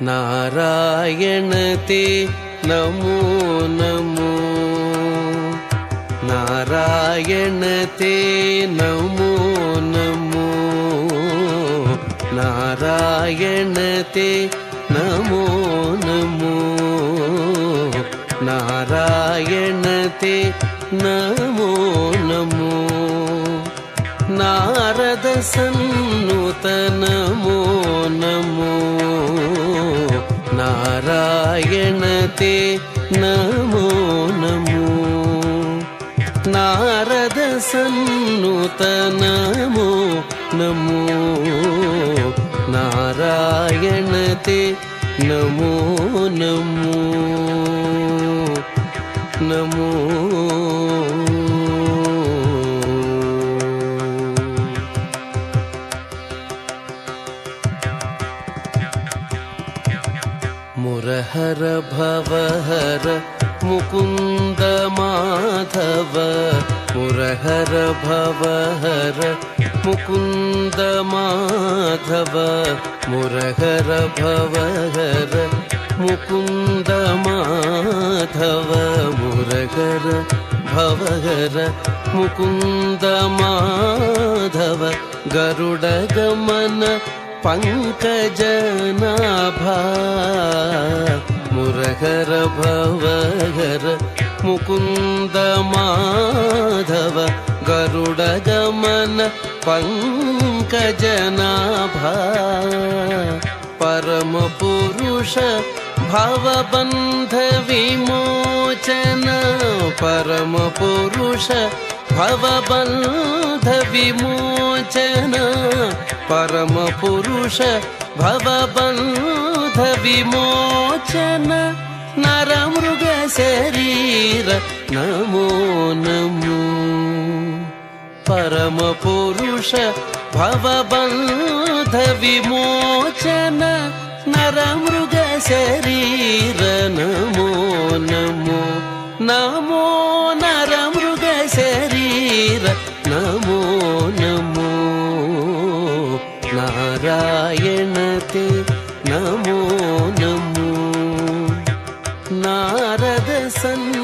नारायण ते नमो नमो नारायण ते नमो नमो नारायण ते नमो नमो नारायण ते नमो नमो नारद सन्नुत नमो नमो नारायण ते नमो नमो नारद सन्नुत नमो नमो नारायण ते नमो नमो नमो मुरहर भवहर मुकुंद माधव मुरहर भवहर मुकुंद माधव मुरहर भवहर मुकुंद माधव मुरहर भवहर मुकुंद माधव गरुड़ गमन पंकजनाभा मुरहर भवहर मुकुंद माधव गरुड़ गमन पंकजनाभा परम पुरुष भवबंध विमोचन परम पुरुष भवबंध विमोचन परम पुरुष भवबंध विमोचन नरमृग शरीर नमो नमो परम पुरुष भवबंध विमोचन नरमृग शरीर नमो नमो नमो नरमृग शरीर नमो नमो नारायण ते नमो नमो नारद सन्